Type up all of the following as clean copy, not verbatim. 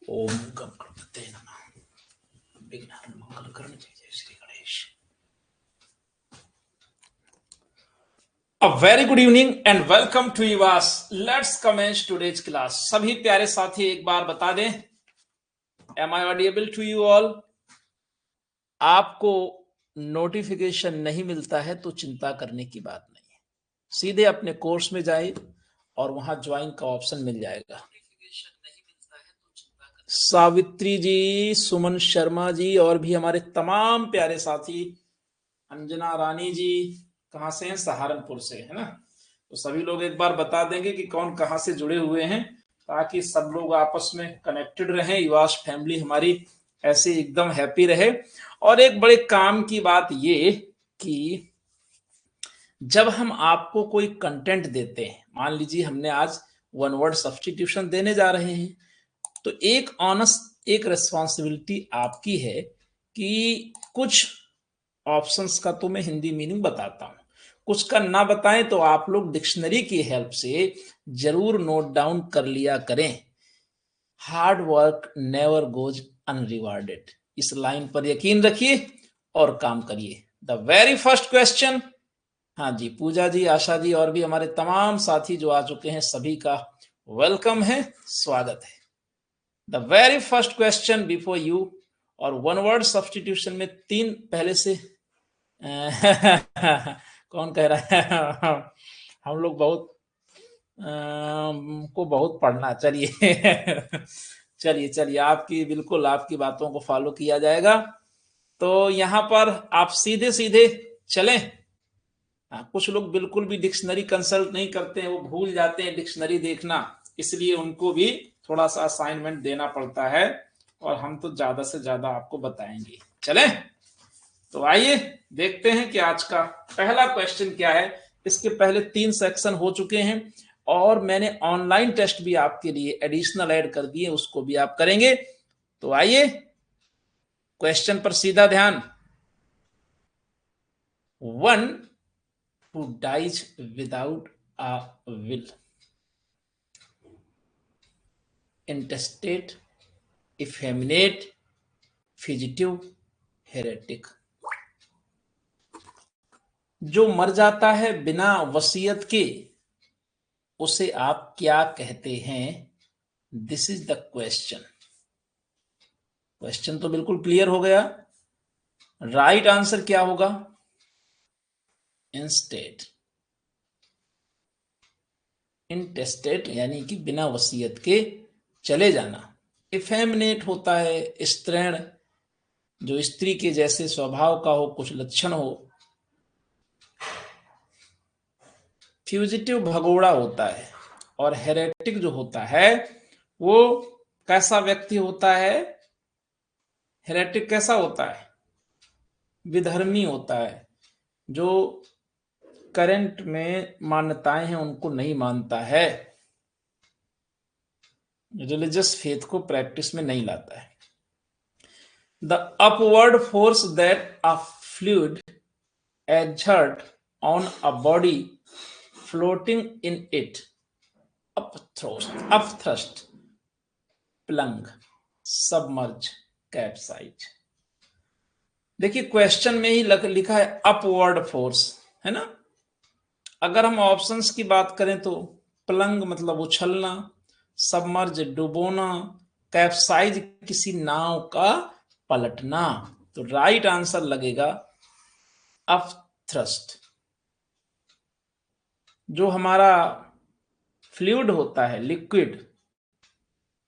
ओम गम गणपते नमः। विघ्न मंगल करण जय Shri Ganesh. A very good evening and welcome to Ivas. Let's commence today's class. सभी प्यारे साथी एक बार बता दें, Am I audible to you all? आपको नोटिफिकेशन नहीं मिलता है तो चिंता करने की बात नहीं है, सीधे अपने कोर्स में जाए और वहां ज्वाइन का ऑप्शन मिल जाएगा। सावित्री जी, सुमन शर्मा जी और भी हमारे तमाम प्यारे साथी, अंजना रानी जी कहाँ से हैं? सहारनपुर से, है ना। तो सभी लोग एक बार बता देंगे कि कौन कहाँ से जुड़े हुए हैं, ताकि सब लोग आपस में कनेक्टेड रहें, युवास फैमिली हमारी ऐसे एकदम हैप्पी रहे। और एक बड़े काम की बात ये कि जब हम आपको कोई कंटेंट देते हैं, मान लीजिए हमने आज वन वर्ड सब्स्टिट्यूशन देने जा रहे हैं, तो एक रेस्पॉन्सिबिलिटी आपकी है कि कुछ ऑप्शंस का तो मैं हिंदी मीनिंग बताता हूं, कुछ का ना बताएं तो आप लोग डिक्शनरी की हेल्प से जरूर नोट डाउन कर लिया करें। हार्ड वर्क नेवर गोज अनरिवार्डेड, इस लाइन पर यकीन रखिए और काम करिए। द वेरी फर्स्ट क्वेश्चन, हाँ जी, पूजा जी, आशा जी और भी हमारे तमाम साथी जो आ चुके हैं, सभी का वेलकम है, स्वागत है। The very first question before you, और वन वर्ड सब्स्टिट्यूशन में तीन पहले से कौन कह रहा है? हम लोग बहुत को बहुत पढ़ना, चलिए चलिए चलिए, आपकी बिल्कुल आपकी बातों को फॉलो किया जाएगा। तो यहाँ पर आप सीधे सीधे चलें। कुछ लोग बिल्कुल भी डिक्शनरी कंसल्ट नहीं करते हैं, वो भूल जाते हैं डिक्शनरी देखना, इसलिए उनको भी थोड़ा सा असाइनमेंट देना पड़ता है और हम तो ज्यादा से ज्यादा आपको बताएंगे। चलें, तो आइए देखते हैं कि आज का पहला क्वेश्चन क्या है। इसके पहले 3 सेक्शन हो चुके हैं और मैंने ऑनलाइन टेस्ट भी आपके लिए एडिशनल ऐड कर दिए, उसको भी आप करेंगे। तो आइए क्वेश्चन पर सीधा ध्यान। One who dies without a will, intestate, effeminate, fugitive, heretic। जो मर जाता है बिना वसीयत के, उसे आप क्या कहते हैं? This is the question. Question तो बिल्कुल क्लियर हो गया। राइट आंसर क्या होगा? इंस्टेट। इंटेस्टेट यानी कि बिना वसीयत के चले जाना। इफेमिनेट होता है स्त्रैण, जो स्त्री के जैसे स्वभाव का हो, कुछ लक्षण हो। फ्यूजिटिव भगोड़ा होता है। और हेरेटिक जो होता है वो कैसा व्यक्ति होता है? हेरेटिक कैसा होता है? विधर्मी होता है, जो करंट में मान्यताएं हैं उनको नहीं मानता है, रिलीजियस फेथ को प्रैक्टिस में नहीं लाता है। The upward force that a fluid exert on a body floating in it, upthrust, plunge, submerge, capsize। देखिए क्वेश्चन में ही लिखा है अपवर्ड फोर्स, है ना। अगर हम ऑप्शंस की बात करें तो प्लंग मतलब उछलना, सबमर्ज डुबोना, कैप्साइज किसी नाव का पलटना। तो राइट आंसर लगेगा अपथ्रस्ट। जो हमारा फ्लूइड होता है, लिक्विड,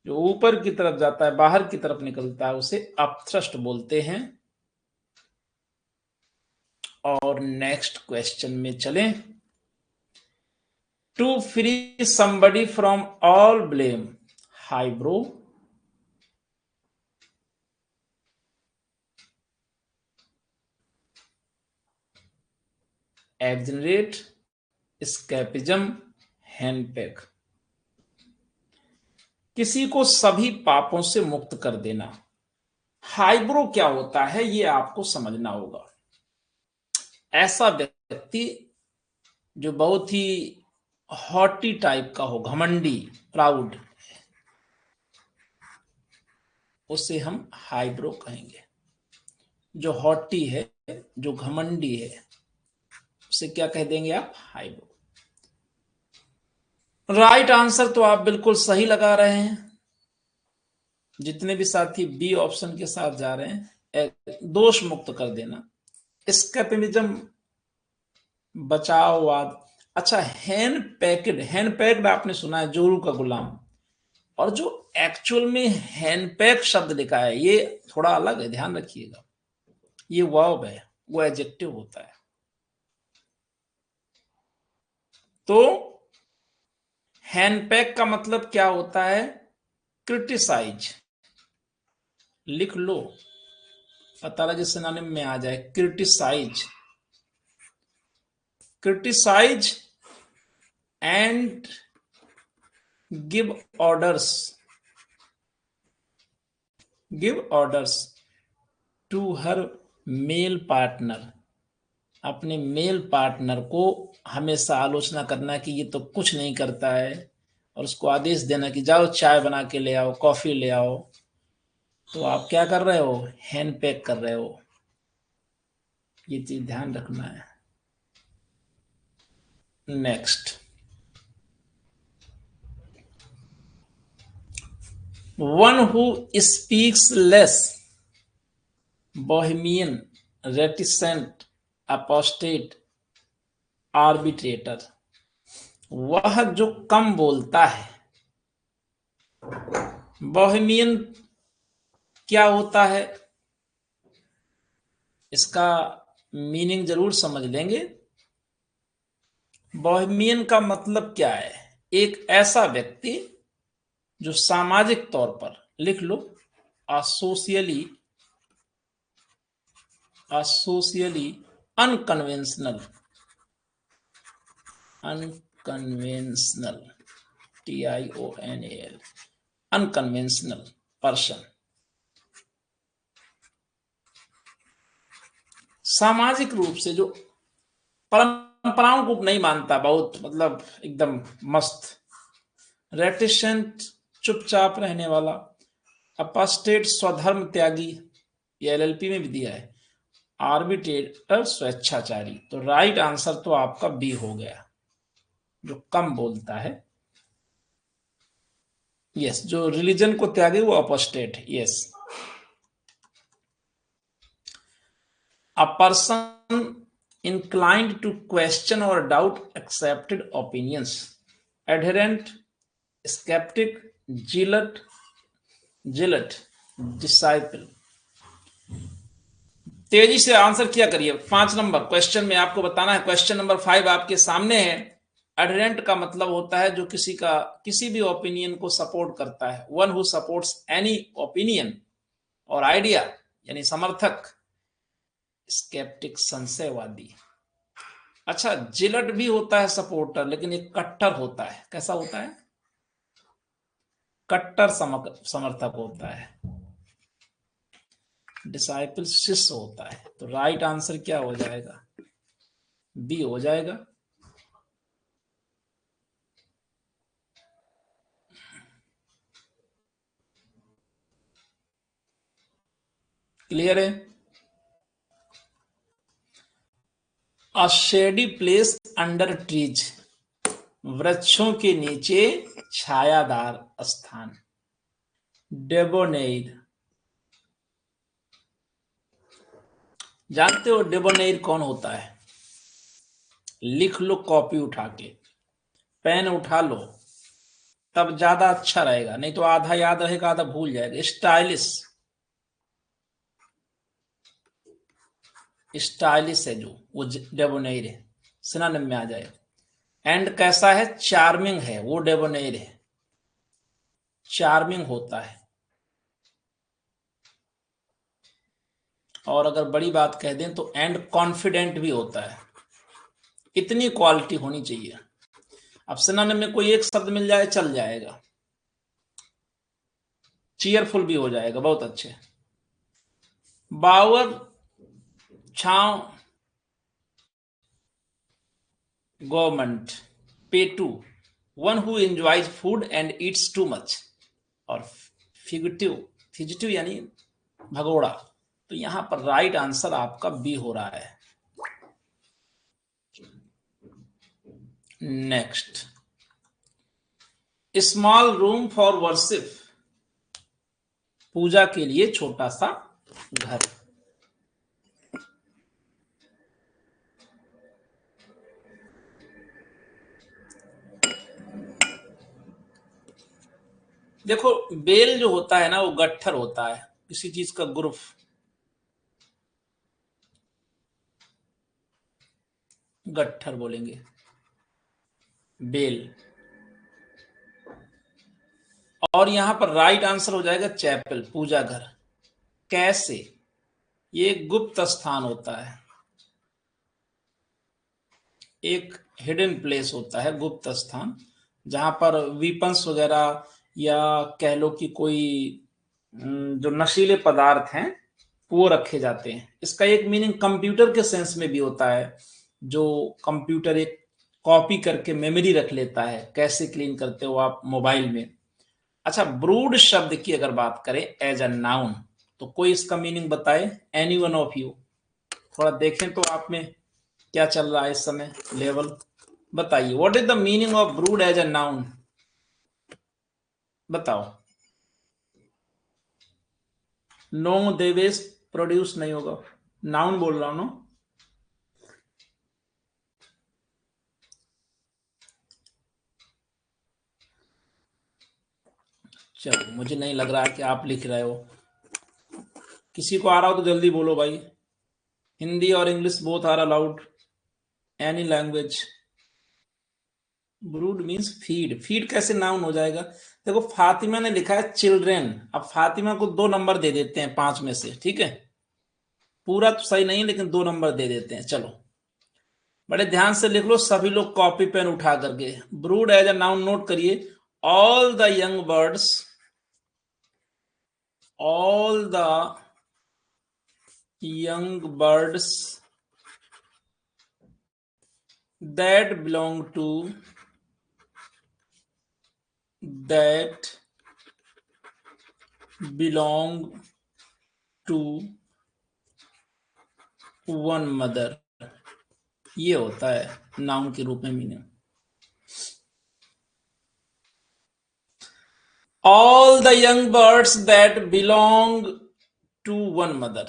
जो ऊपर की तरफ जाता है, बाहर की तरफ निकलता है, उसे अपथ्रस्ट बोलते हैं। और नेक्स्ट क्वेश्चन में चलें। To free somebody from all blame, highbrow, exonerate, escapism, henpeck. किसी को सभी पापों से मुक्त कर देना। हाइब्रो क्या होता है ये आपको समझना होगा। ऐसा व्यक्ति जो बहुत ही हॉटी टाइप का हो, घमंडी, प्राउड, उसे हम हाइब्रो कहेंगे। जो हॉटी है, जो घमंडी है, उसे क्या कह देंगे आप? हाइब्रो। राइट आंसर तो आप बिल्कुल सही लगा रहे हैं। जितने भी साथी बी ऑप्शन के साथ जा रहे हैं, दोष मुक्त कर देना। एस्केपिज्म, बचाववाद। अच्छा, हैंड पैक्ड आपने सुना है, जोरू का गुलाम। और जो एक्चुअल में हैंड पैक शब्द लिखा है, ये थोड़ा अलग है, ध्यान रखिएगा। ये वर्ब है, वो एडजेक्टिव होता है। तो हैंड पैक का मतलब क्या होता है? क्रिटिसाइज। लिख लो, पता लगे सिनोनिम में आ जाए। Criticise, criticise and give orders, give orders to her male partner. अपने मेल पार्टनर को हमेशा आलोचना करना कि ये तो कुछ नहीं करता है, और उसको आदेश देना कि जाओ चाय बना के ले आओ, कॉफी ले आओ। तो आप क्या कर रहे हो? हैंड पैक कर रहे हो। ये चीज ध्यान रखना है। Next, one who speaks less, Bohemian, reticent, apostate, arbitrator. वह जो कम बोलता है। बोहेमियन क्या होता है, इसका मीनिंग जरूर समझ लेंगे। बोहेमियन का मतलब क्या है? एक ऐसा व्यक्ति जो सामाजिक तौर पर, लिख लो, a socially, a socially unconventional, unconventional, TIONAL, unconventional person. सामाजिक रूप से जो परंपराओं को नहीं मानता, बहुत मतलब एकदम मस्त। रेटिसेंट, चुपचाप रहने वाला। अपोस्टेट, स्वधर्म त्यागी, ये LLP में भी दिया है। आर्बिट्रेटर, स्वेच्छाचारी। तो राइट आंसर तो आपका बी हो गया, जो कम बोलता है। यस, जो रिलीजन को त्यागे वो अपोस्टेट है। Yes. A person inclined to question or doubt accepted opinions, adherent, skeptic, zealot, disciple। तेजी से आंसर किया करिए। 5 नंबर क्वेश्चन में आपको बताना है। क्वेश्चन नंबर 5 आपके सामने है। एडहेरेंट का मतलब होता है जो किसी भी ओपिनियन को सपोर्ट करता है। One who supports any opinion और आइडिया, यानी समर्थक। स्केप्टिक, संशयवादी। अच्छा, जिलट भी होता है सपोर्टर, लेकिन एक कट्टर होता है। कैसा होता है? कट्टर समर्थक होता है। डिसाइपल, शिष्य होता है। तो राइट आंसर क्या हो जाएगा? बी हो जाएगा। क्लियर है? अ शेडी प्लेस अंडर ट्रीज, वृक्षों के नीचे छायादार स्थान। डेबोनेर, जानते हो डेबोनेर कौन होता है? लिख लो कॉपी उठा के, पेन उठा लो, तब ज्यादा अच्छा रहेगा, नहीं तो आधा याद रहेगा, आधा भूल जाएगा। स्टाइलिश, स्टाइलिश है जो, वो डेबोनेर है, सिनोनिम में आ जाए। एंड कैसा है? चार्मिंग है, वो डेबोनेर है, चार्मिंग होता है। और अगर बड़ी बात कह दें तो एंड कॉन्फिडेंट भी होता है। इतनी क्वालिटी होनी चाहिए। अब सिनोनिम में कोई एक शब्द मिल जाए चल जाएगा। चीयरफुल भी हो जाएगा, बहुत अच्छे। बावर, छांव, गवर्नमेंट। पेटू, one who enjoys food and eats too much. और फिगटिव, फिजिटिव यानी भगोड़ा। तो यहां पर राइट आंसर आपका बी हो रहा है। Next, small room for worship, पूजा के लिए छोटा सा घर। देखो बेल जो होता है ना वो गट्ठर होता है, किसी चीज का ग्रुप। गट्ठर बोलेंगे बेल। और यहां पर राइट आंसर हो जाएगा चैपल, पूजा घर। कैसे? ये गुप्त स्थान होता है, एक हिडन प्लेस होता है, गुप्त स्थान, जहां पर वीपन्स वगैरह या कह लो कि कोई जो नशीले पदार्थ हैं वो रखे जाते हैं। इसका एक मीनिंग कंप्यूटर के सेंस में भी होता है, जो कंप्यूटर एक कॉपी करके मेमोरी रख लेता है, कैसे क्लीन करते हो आप मोबाइल में। अच्छा, ब्रूड शब्द की अगर बात करें एज अ नाउन, तो कोई इसका मीनिंग बताए, एनी वन ऑफ यू। थोड़ा देखें तो आप में क्या चल रहा है इस समय लेवल, बताइए what is the meaning of brood as a noun, बताओ। नो देवेश, प्रोड्यूस नहीं होगा, नाउन बोल रहा हूं नो। चलो, मुझे नहीं लग रहा है कि आप लिख रहे हो। किसी को आ रहा हो तो जल्दी बोलो भाई। हिंदी और English both are allowed, any language. Brood means feed. Feed कैसे नाउन हो जाएगा? देखो फातिमा ने लिखा है चिल्ड्रेन, अब फातिमा को 2 नंबर दे देते हैं 5 में से, ठीक है। पूरा तो सही नहीं लेकिन 2 नंबर दे देते हैं। चलो बड़े ध्यान से लिख लो सभी लोग, कॉपी पेन उठा करके। Brood as a noun note करिए, all the young birds, all the young birds that belong to one mother, ये होता है नाउन के रूप में meaning. all the young birds that belong to one mother,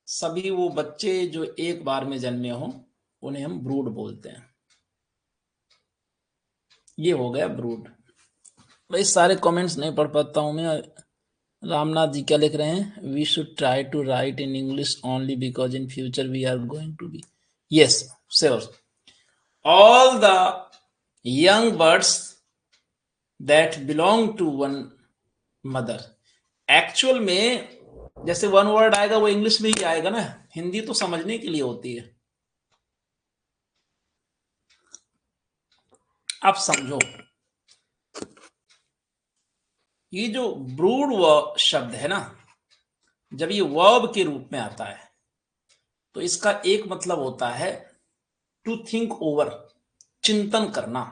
सभी वो बच्चे जो एक बार में जन्मे हों उन्हें हम ब्रूड बोलते हैं। ये हो गया ब्रूड। भाई सारे कमेंट्स नहीं पढ़ पाता हूं मैं। रामनाथ जी क्या लिख रहे हैं? We should try to write in English only because in future we are going to be, yes sure, all the young birds that belong to one mother. Actual में जैसे वन वर्ड आएगा वो इंग्लिश में ही आएगा ना, हिंदी तो समझने के लिए होती है। अब समझो, ये जो ब्रूड शब्द है ना, जब ये वर्ब के रूप में आता है तो इसका एक मतलब होता है टू थिंक ओवर, चिंतन करना।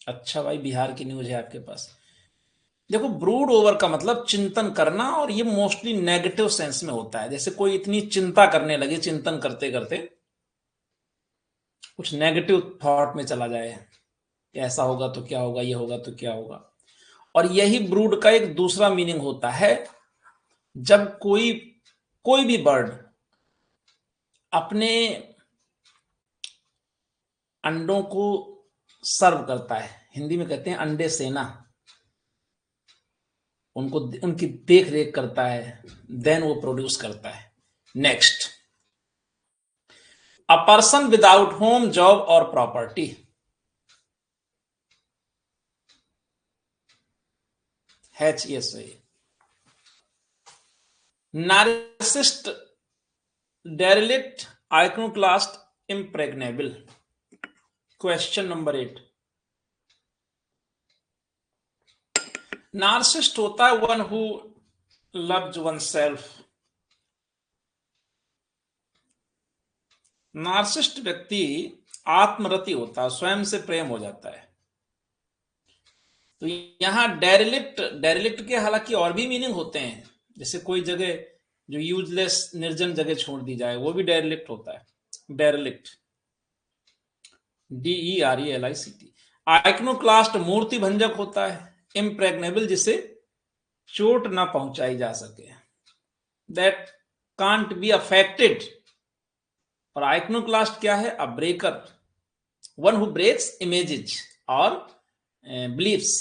अच्छा भाई, बिहार की न्यूज है आपके पास। देखो ब्रूड ओवर का मतलब चिंतन करना, और ये मोस्टली नेगेटिव सेंस में होता है। जैसे कोई इतनी चिंता करने लगे, चिंतन करते करते कुछ नेगेटिव थॉट में चला जाए, ऐसा होगा तो क्या होगा, ये होगा तो क्या होगा। और यही ब्रूड का एक दूसरा मीनिंग होता है, जब कोई कोई भी बर्ड अपने अंडों को सर्व करता है, हिंदी में कहते हैं अंडे सेना, उनको उनकी देख रेख करता है, देन वो प्रोड्यूस करता है। Next, a person without home, job और प्रॉपर्टी, हैच, ये सही। Narcissist, derelict, iconoclast, impregnable. Question number 8, narcissist होता है one who loves oneself. Narcissist व्यक्ति आत्मरति होता है, स्वयं से प्रेम हो जाता है। तो यहाँ डेरिलिक्ट, डेरिलिक्ट के हालांकि और भी मीनिंग होते हैं, जैसे कोई जगह जो यूजलेस निर्जन जगह छोड़ दी जाए वो भी डेरिलिक्ट होता है, डेरिलिक्ट, DERELICT। आइक्नोक्लास्ट मूर्ति भंजक होता है, इम्प्रेग्नेबल जिसे चोट ना पहुंचाई जा सके, दैट कांट बी अफेक्टेड। और आइक्नोक्लास्ट क्या है? A breaker, one who breaks images और बिलीफ्स,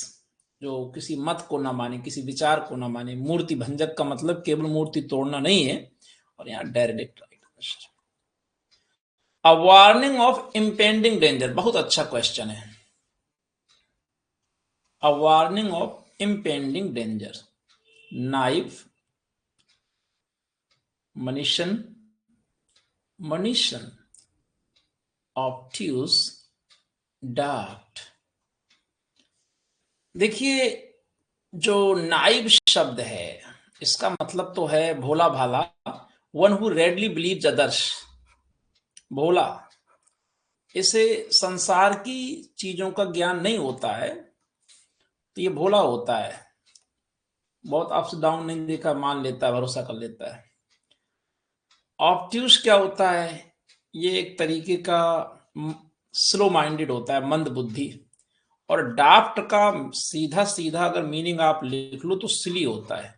जो किसी मत को ना माने, किसी विचार को ना माने। मूर्ति भंजक का मतलब केवल मूर्ति तोड़ना नहीं है, और यहाँ direct right answer. A warning of impending danger, बहुत अच्छा क्वेश्चन है। A warning of impending danger, knife, monition, monition, obtuse, dart. देखिए, जो नाइव शब्द है इसका मतलब तो है भोला भाला, one who readily believes others, भोला। इसे संसार की चीजों का ज्ञान नहीं होता है, तो ये भोला होता है, बहुत अप्स डाउन नहीं देखा, मान लेता है, भरोसा कर लेता है। ऑब्ट्यूस क्या होता है? ये एक तरीके का स्लो माइंडेड होता है, मंद बुद्धि। और डाफ्ट का सीधा सीधा अगर मीनिंग आप लिख लो तो सिली होता है,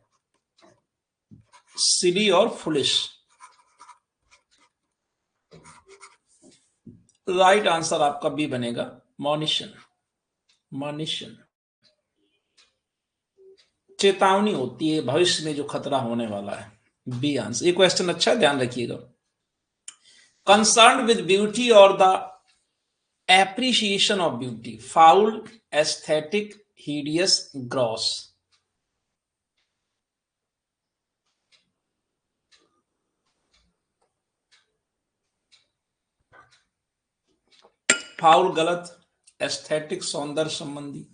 सिली और फुलिश। राइट आंसर आपका बी बनेगा, मॉनिशन, मॉनिशन। चेतावनी होती है भविष्य में जो खतरा होने वाला है, बी आंसर। ये क्वेश्चन अच्छा है, ध्यान रखिएगा। कंसर्न विद ब्यूटी और the appreciation of beauty, foul, aesthetic, hideous, gross. Foul गलत, एस्थेटिक सौंदर्य संबंधी।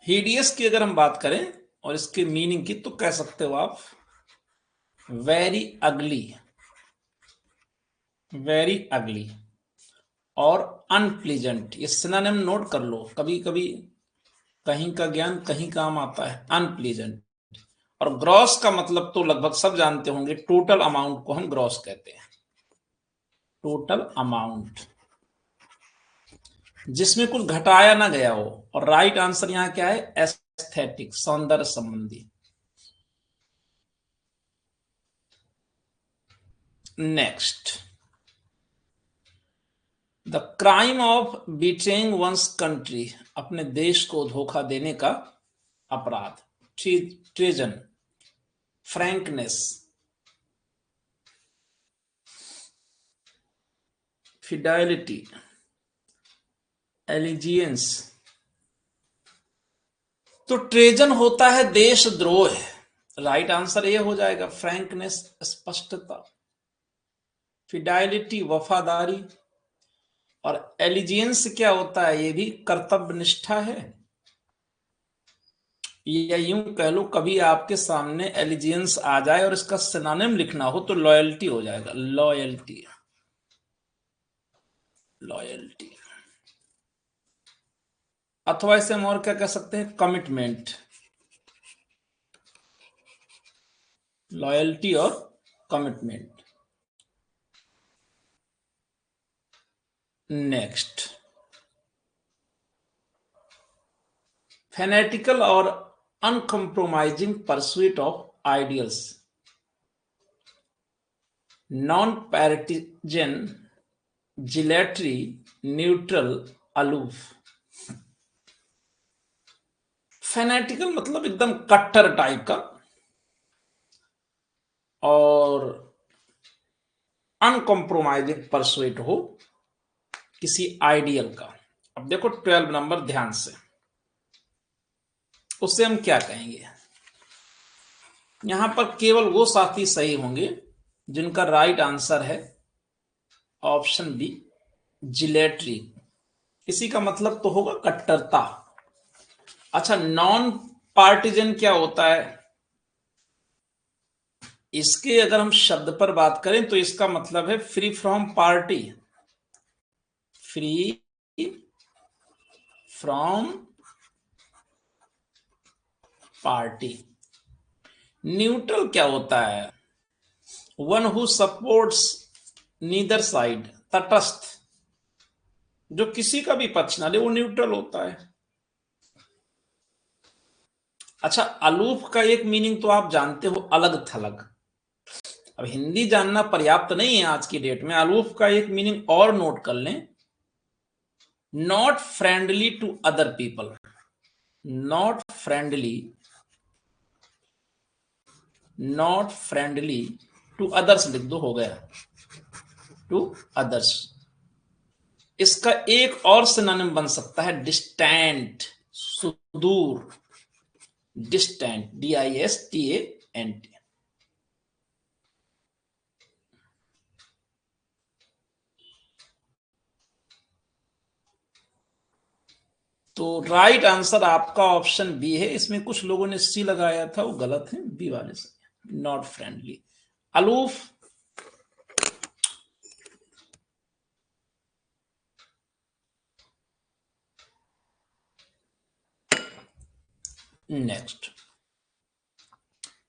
हिडियस की अगर हम बात करें और इसके मीनिंग की, तो कह सकते हो आप वेरी अगली, वेरी अगली। और अनप्लीजेंट, ये सिनोनिम नोट कर लो, कभी कभी कहीं का ज्ञान कहीं काम आता है, अनप्लीजेंट। और ग्रॉस का मतलब तो लगभग सब जानते होंगे, टोटल अमाउंट को हम ग्रॉस कहते हैं, टोटल अमाउंट, जिसमें कुछ घटाया ना गया हो। और राइट आंसर यहां क्या है? एस्थेटिक, सौंदर्य संबंधी। Next, the crime of betraying one's country, अपने देश को धोखा देने का अपराध, ट्रेजन, फ्रैंकनेस, फिडेलिटी, एलिजियंस। तो ट्रेजन होता है देशद्रोह, राइट आंसर ये हो जाएगा, फ्रैंकनेस, स्पष्टता, फिडेलिटी, वफादारी, और एलिजियंस क्या होता है? ये भी कर्तव्य निष्ठा है। या यूं कह लो, कभी आपके सामने एलिजियंस आ जाए और इसका सिनोनिम लिखना हो तो लॉयल्टी हो जाएगा, लॉयल्टी, लॉयल्टी। अथवा इसे हम और क्या कह सकते हैं? कमिटमेंट, लॉयल्टी और कमिटमेंट। नेक्स्ट, फैनेटिकल और uncompromising pursuit of ideals, non partisan, zealotry, neutral, aloof. Fanatical मतलब एकदम कट्टर टाइप का, और अनकॉम्प्रोमाइजिंग परसुएट हो किसी आइडियल का। अब देखो 12 नंबर ध्यान से, उससे हम क्या कहेंगे? यहां पर केवल वो साथी सही होंगे जिनका राइट आंसर है ऑप्शन बी, जिलेटरी। इसी का मतलब तो होगा कट्टरता। अच्छा, नॉन पार्टीजन क्या होता है? इसके अगर हम शब्द पर बात करें तो इसका मतलब है free from party, free from party. Neutral क्या होता है? One who supports neither side, तटस्थ, जो किसी का भी पक्ष ना ले, वो न्यूट्रल होता है। अच्छा, अलूफ का एक मीनिंग तो आप जानते हो, अलग थलग। अब हिंदी जानना पर्याप्त नहीं है आज की डेट में, अलूफ का एक मीनिंग और नोट कर लें, not friendly to other people. Not friendly, not friendly to others लिख दो, हो गया, टू अदर्स। इसका एक और सिनोनिम बन सकता है डिस्टेंट, सुदूर, डिस्टेंट, DISTANT। तो राइट आंसर आपका ऑप्शन बी है। इसमें कुछ लोगों ने सी लगाया था, वो गलत है, बी वाले से, not friendly, aloof. Next,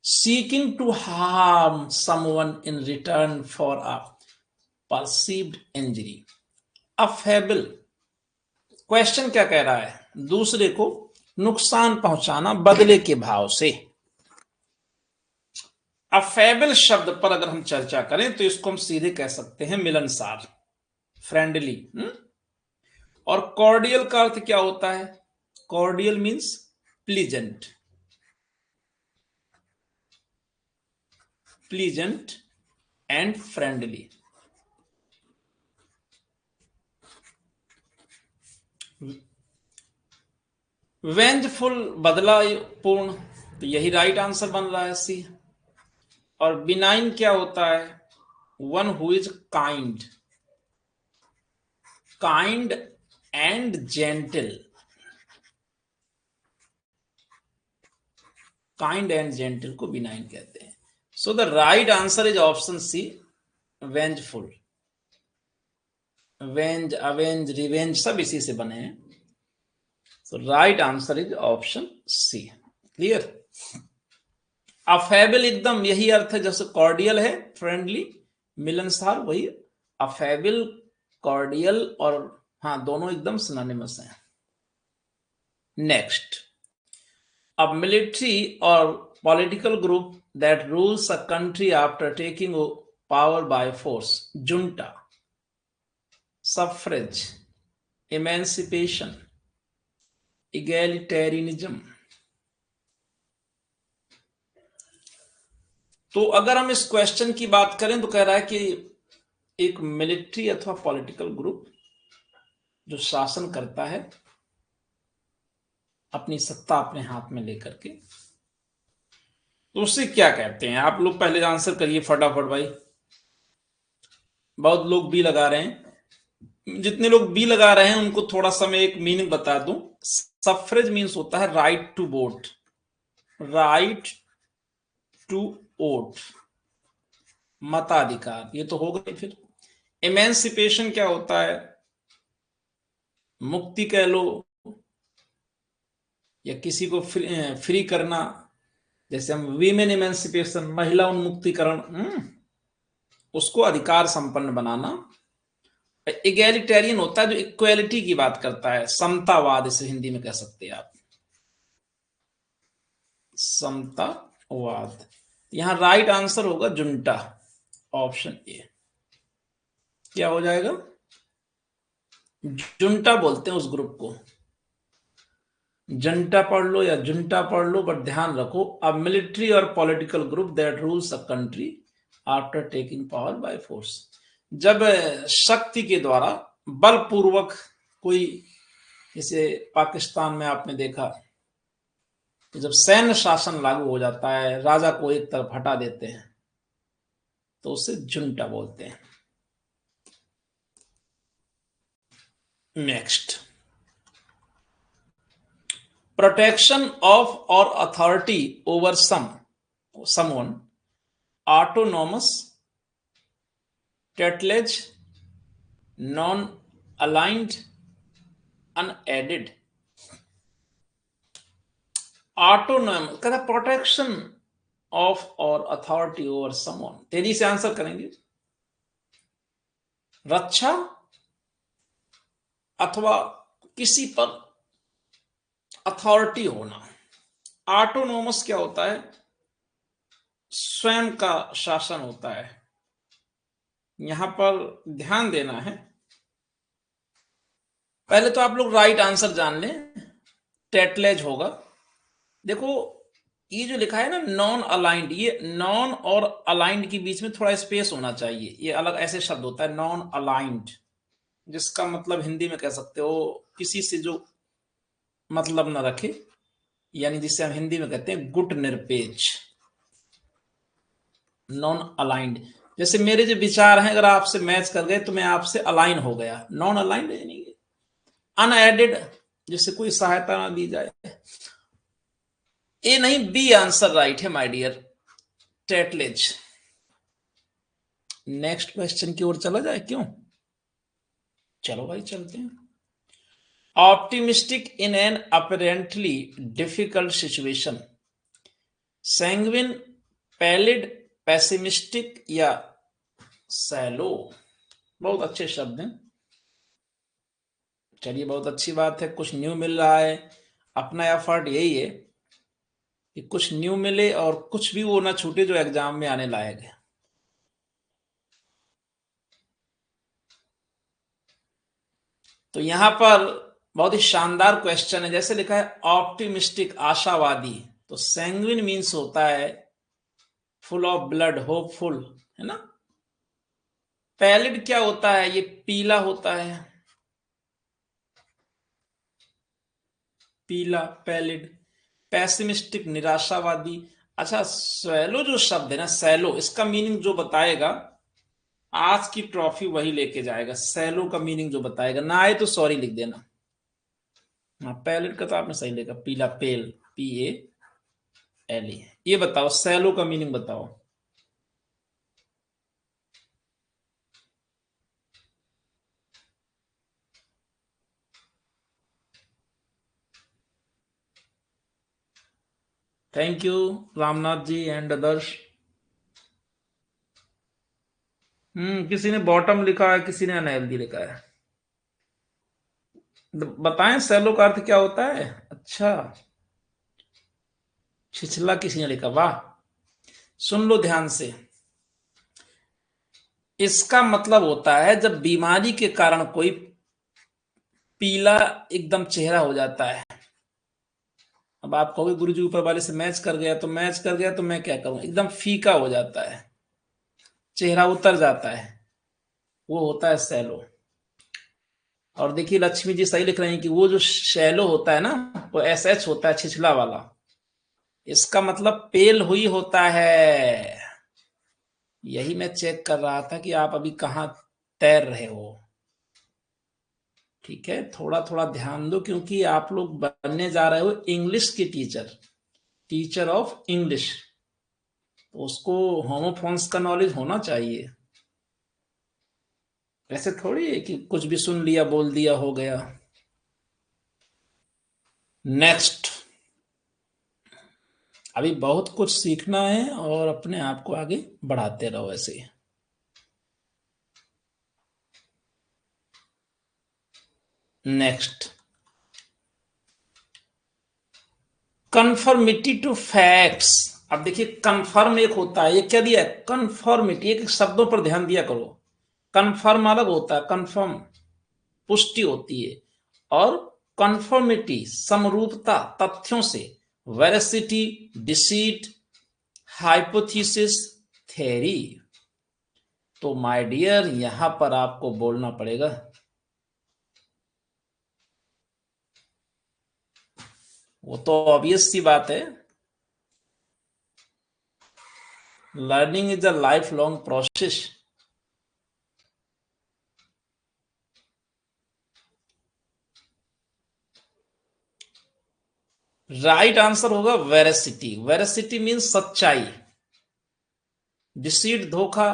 seeking to harm someone in return for a perceived injury। Affable, question क्या कह रहा है? दूसरे को नुकसान पहुंचाना बदले के भाव से। अफेबल शब्द पर अगर हम चर्चा करें तो इसको हम सीधे कह सकते हैं मिलनसार, फ्रेंडली। और कॉर्डियल का अर्थ क्या होता है? Cordial means pleasant, pleasant and friendly. Vengeful, बदलापूर्ण, तो यही राइट आंसर बन रहा है, सी। और बिनाइन क्या होता है? One who is kind, kind and gentle, kind and gentle को बिनाइन कहते हैं। So the right answer is option C, vengeful. Venge, avenge, revenge सब इसी से बने हैं। So right answer is option C. Clear? Affable एकदम यही अर्थ है, जैसे कॉर्डियल है फ्रेंडली, मिलनसार, वही अफेबल, कॉर्डियल, और हाँ, दोनों एकदम सिनोनिमस हैं। Next, a military or political group that rules a country after taking power by force। junta, suffrage, emancipation, egalitarianism। तो अगर हम इस क्वेश्चन की बात करें तो कह रहा है कि एक मिलिट्री अथवा पॉलिटिकल ग्रुप जो शासन करता है अपनी सत्ता अपने हाथ में लेकर के, तो उसे क्या कहते हैं? आप लोग पहले आंसर करिए फटाफट भाई। बहुत लोग बी लगा रहे हैं। जितने लोग बी लगा रहे हैं उनको थोड़ा सा मैं एक मीनिंग बता दूं। सफरेज मीन्स होता है right to vote, right to vote, मताधिकार, ये तो हो गई। फिर इमेंसिपेशन क्या होता है? मुक्ति कह लो, या किसी को फ्री करना, जैसे हम वीमेन इमेंसिपेशन, महिला उन्मुक्तिकरण, उसको अधिकार संपन्न बनाना। इगैलिटेरियन होता है जो इक्वालिटी की बात करता है, समतावाद, इसे हिंदी में कह सकते हैं आप, समतावाद। यहां राइट आंसर होगा जुंटा, ऑप्शन ए। क्या हो जाएगा? जुंटा बोलते हैं उस ग्रुप को। जंटा पढ़ लो या जुंटा पढ़ लो, बट ध्यान रखो, अ मिलिट्री और political group that rules a country after taking power by force. जब शक्ति के द्वारा बलपूर्वक कोई, जैसे पाकिस्तान में आपने देखा, जब सैन्य शासन लागू हो जाता है, राजा को एक तरफ हटा देते हैं, तो उसे जुंटा बोलते हैं। नेक्स्ट, प्रोटेक्शन ऑफ और authority over someone, autonomous, tutelage, non aligned, unaided, autonomous, कहता प्रोटेक्शन ऑफ और अथॉरिटी ओवर समवन। तेजी से आंसर करेंगे। रक्षा अथवा किसी पर अथॉरिटी होना। ऑटोनोमस क्या होता है? स्वयं का शासन होता है। यहां पर ध्यान देना है, पहले तो आप लोग राइट आंसर जान लें, टेटलेज होगा। देखो ये जो लिखा है ना नॉन अलाइंड, ये नॉन और अलाइंड के बीच में थोड़ा स्पेस होना चाहिए। ये अलग ऐसे शब्द होता है नॉन अलाइंड, जिसका मतलब हिंदी में कह सकते हो किसी से जो मतलब ना रखे, यानी जिसे हम हिंदी में कहते हैं गुट निरपेक्ष। नॉन अलाइंड, जैसे मेरे जो विचार हैं अगर आपसे मैच कर गए तो मैं आपसे अलाइन हो गया। नॉन अलाइंड यानी अनएडेड, जिससे कोई सहायता ना दी जाए। ए नहीं, बी आंसर राइट है माय डियर टेटलेज। नेक्स्ट क्वेश्चन की ओर चला जाए क्यों? चलो भाई चलते हैं। Optimistic in an apparently difficult situation, sanguine, pallid, pessimistic या सैलो। बहुत अच्छे शब्द हैं। चलिए बहुत अच्छी बात है, कुछ न्यू मिल रहा है। अपना एफर्ट यही है कि कुछ न्यू मिले और कुछ भी वो ना छूटे जो एग्जाम में आने लायक है। तो यहां पर बहुत ही शानदार क्वेश्चन है। जैसे लिखा है ऑप्टिमिस्टिक, आशावादी, तो सैंग्विन मीन्स होता है फुल ऑफ ब्लड, होपफुल, है ना। पैलिड क्या होता है? ये पीला होता है, पीला पैलिड। पैसिमिस्टिक, निराशावादी। अच्छा सैलो जो शब्द है ना, सैलो, इसका मीनिंग जो बताएगा आज की ट्रॉफी वही लेके जाएगा। सैलो का मीनिंग जो बताएगा, ना आए तो सॉरी लिख देना। हाँ पैलेट का तो आपने सही लिखा, पीला, पेल, PALE। ये बताओ सैलो का मीनिंग बताओ। Thank you Ramnath ji and others. किसी ने बॉटम लिखा है, किसी ने अनहेल्दी लिखा है। बताएं सैलो का अर्थ क्या होता है? अच्छा छिछला किसी ने लिखा, वाह। सुन लो ध्यान से, इसका मतलब होता है जब बीमारी के कारण कोई पीला एकदम चेहरा हो जाता है। अब आप कहोगे गुरुजी ऊपर वाले से मैच कर गया, तो मैच कर गया तो मैं क्या करूं, एकदम फीका हो जाता है, चेहरा उतर जाता है, वो होता है सैलो। और देखिए लक्ष्मी जी सही लिख रहे हैं कि वो जो शैलो होता है ना, वो SH होता है, छिछला वाला। इसका मतलब पेल हुई होता है। यही मैं चेक कर रहा था कि आप अभी कहाँ तैर रहे हो। ठीक है, थोड़ा थोड़ा ध्यान दो क्योंकि आप लोग बनने जा रहे हो इंग्लिश की टीचर, टीचर ऑफ इंग्लिश। तो उसको होमोफोन्स का नॉलेज होना चाहिए। ऐसे थोड़ी है कि कुछ भी सुन लिया बोल दिया हो गया। नेक्स्ट, अभी बहुत कुछ सीखना है और अपने आप को आगे बढ़ाते रहो ऐसे ही। Next, conformity to facts. अब देखिए कन्फर्म एक होता है, ये क्या दिया है? कन्फर्मिटी। एक शब्दों पर ध्यान दिया करो। कन्फर्म अलग होता है, कन्फर्म पुष्टि होती है, और कन्फर्मिटी समरूपता तथ्यों से। Veracity, deceit, hypothesis, theory. तो माय डियर यहां पर आपको बोलना पड़ेगा, वो तो ऑब्वियस सी बात है, learning is a life long process. Right answer होगा वेरासिटी। वेरासिटी मीन्स सच्चाई, डिसीट धोखा,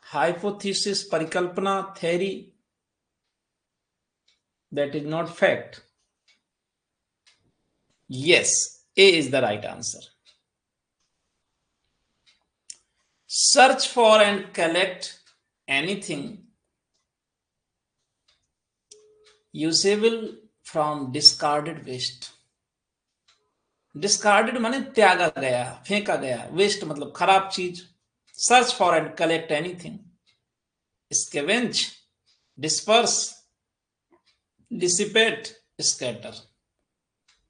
हाइपोथेसिस परिकल्पना, theory That is not fact. Yes, A is the right answer. Search for and collect anything usable from discarded waste. Discarded माने त्यागा गया, फेंका गया, waste मतलब खराब चीज. Search for and collect anything. स्केवेंज, disperse, dissipate, scatter.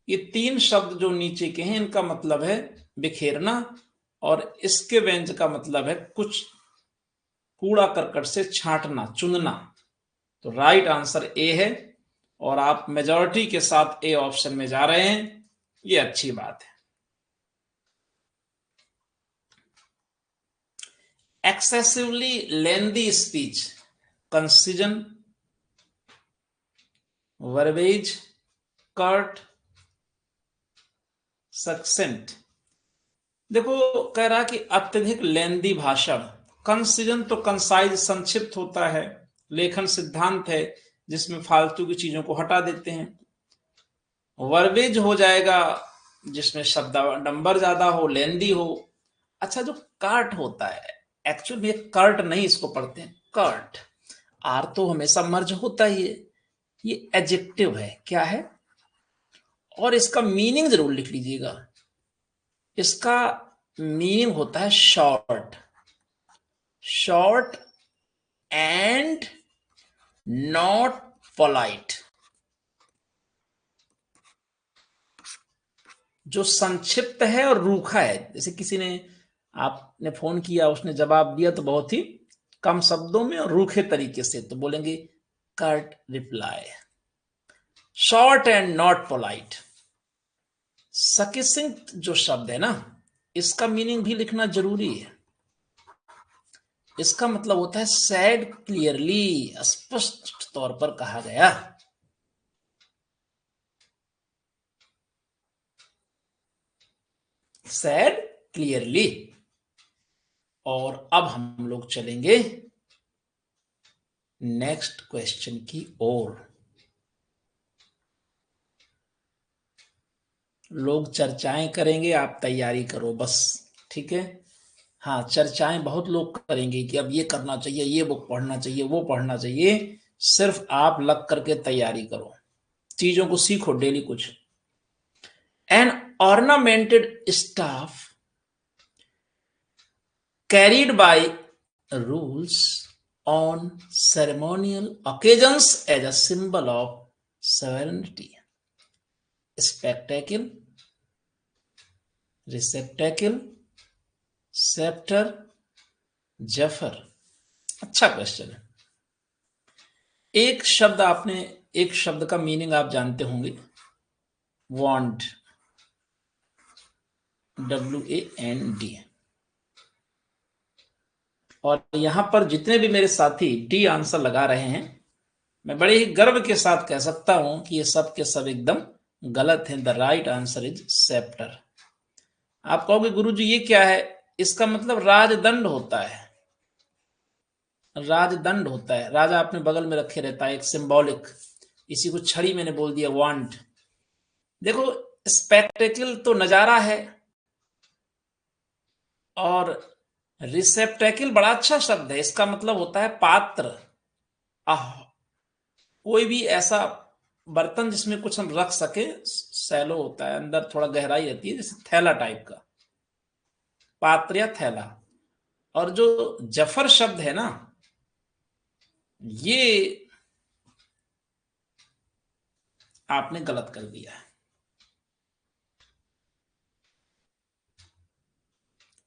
ये तीन शब्द जो नीचे के हैं इनका मतलब है बिखेरना, और स्केवेंज का मतलब है कुछ कूड़ा करकट से छांटना, चुनना. तो राइट आंसर ए है, और आप मेजॉरिटी के साथ ए ऑप्शन में जा रहे हैं, ये अच्छी बात है. एक्सेसिवली लेंदी स्पीच, कंसिजन, वर्बेज, कर्ट, सक्सेंट. देखो कह रहा कि अत्यधिक लेंदी भाषण. कंसिजन तो कंसाइज, संक्षिप्त होता है. लेखन सिद्धांत है जिसमें फालतू की चीजों को हटा देते हैं. वर्बेज हो जाएगा जिसमें शब्दाडंबर ज्यादा हो, लेंदी हो. अच्छा, जो कार्ट होता है, एक्चुअल में कर्ट नहीं इसको पढ़ते हैं, कर्ट. आर तो हमेशा मर्ज होता ही है. ये एडजेक्टिव है. क्या है? और इसका मीनिंग जरूर लिख लीजिएगा. इसका मीनिंग होता है short, short and not polite. जो संक्षिप्त है और रूखा है. जैसे किसी ने, आपने फोन किया, उसने जवाब दिया तो बहुत ही कम शब्दों में और रूखे तरीके से, तो बोलेंगे curt reply. Short and not polite. Succinct जो शब्द है ना, इसका मीनिंग भी लिखना जरूरी है. इसका मतलब होता है सैड क्लियरली, स्पष्ट तौर पर कहा गया. Sad clearly. और अब हम लोग चलेंगे नेक्स्ट क्वेश्चन की ओर. लोग चर्चाएं करेंगे, आप तैयारी करो बस. ठीक है? हाँ, चर्चाएं बहुत लोग करेंगे कि अब ये करना चाहिए, ये बुक पढ़ना चाहिए, वो पढ़ना चाहिए. सिर्फ आप लग करके तैयारी करो, चीजों को सीखो डेली कुछ. An ornamented staff carried by rules on ceremonial occasions as a symbol of sovereignty. Spectacle, receptacle, scepter, Zafar. अच्छा क्वेश्चन है. एक शब्द का मीनिंग आप जानते होंगे, वांट, WAND. और यहां पर जितने भी मेरे साथी डी आंसर लगा रहे हैं, मैं बड़े ही गर्व के साथ कह सकता हूं कि ये सब के सब एकदम गलत हैं. The right answer is sceptre. आप कहोगे गुरुजी ये क्या है? इसका मतलब राजदंड होता है. राजदंड होता है. राजा अपने बगल में रखे रहता है, एक सिंबॉलिक. इसी को छड़ी मैंने बोल दिया, वांट. देखो, स्पेक्टेकल तो नजारा है, और रिसेप्टेकल बड़ा अच्छा शब्द है. इसका मतलब होता है पात्र. कोई भी ऐसा बर्तन जिसमें कुछ हम रख सके. सैलो होता है, अंदर थोड़ा गहराई रहती है, जैसे थैला टाइप का, पात्र या थैला. और जो जफर शब्द है ना, ये आपने गलत कर दिया है.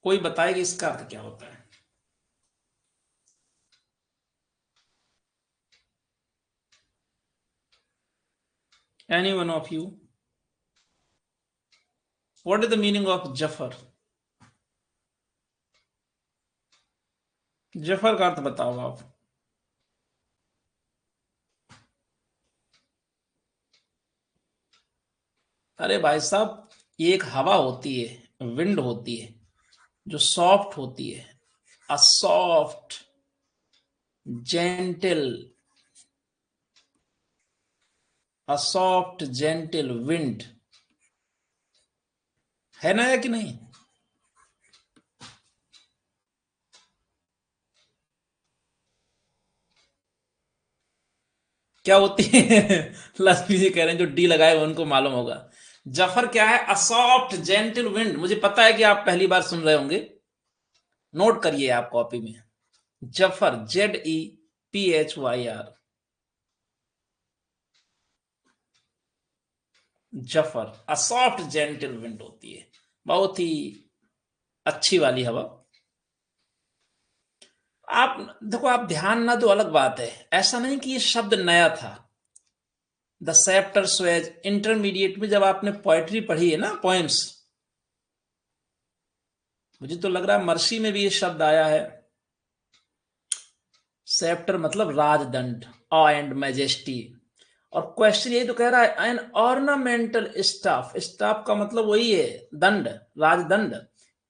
कोई बताएगा इसका अर्थ क्या होता है? Any one of you? What is the meaning of Zafar? Zafar का अर्थ बताओ आप. अरे भाई साहब, ये एक हवा होती है, विंड होती है, जो सॉफ्ट होती है. A soft, gentle, a soft gentle wind, है ना या कि नहीं? क्या होती है? लक्ष्मी जी कह रहे हैं जो डी लगाए हुए उनको मालूम होगा। जफर क्या है? A soft gentle wind. मुझे पता है कि आप पहली बार सुन रहे होंगे, नोट करिए आप कॉपी में। Zafar, ZEPHYR, Zafar a soft gentle wind होती है, बहुत ही अच्छी वाली हवा। आप देखो, आप ध्यान ना दो अलग बात है, ऐसा नहीं कि ये शब्द नया था। द सेप्टर स्वेज, इंटरमीडिएट में जब आपने पोएट्री पढ़ी है ना, पोएम्स, मुझे तो लग रहा है मर्सी में भी ये शब्द आया है। सेप्टर मतलब राजदंड, ऑ एंड मैजेस्टी। और क्वेश्चन यही तो कह रहा है, एन ऑर्नामेंटल स्टाफ, स्टाफ का मतलब वही है दंड, राजदंड,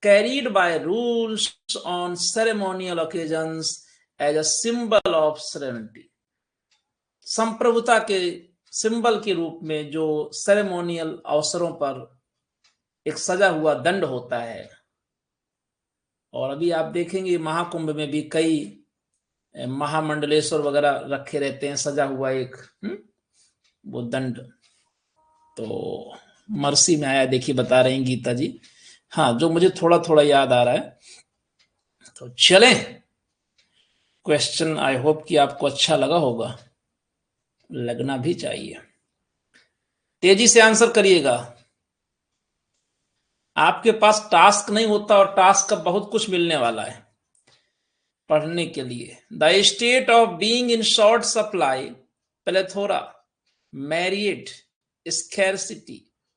carried by rules on ceremonial occasions as a symbol of serenity, संप्रभुता के सिंबल के रूप में जो सेरेमोनियल अवसरों पर एक सजा हुआ दंड होता है। और अभी आप देखेंगे महाकुंभ में भी कई महामंडलेश्वर वगैरह रखे रहते हैं सजा हुआ एक वो दंड। तो मरसी में आया, देखिए बता रही गीता जी। हाँ, जो मुझे थोड़ा थोड़ा याद आ रहा है। तो चलें, क्वेश्चन आई होप कि आपको अच्छा लगा होगा, लगना भी चाहिए। तेजी से आंसर करिएगा। आपके पास टास्क नहीं होता और टास्क का बहुत कुछ मिलने वाला है पढ़ने के लिए। The state of being in short supply, plethora, Marriott, scarcity,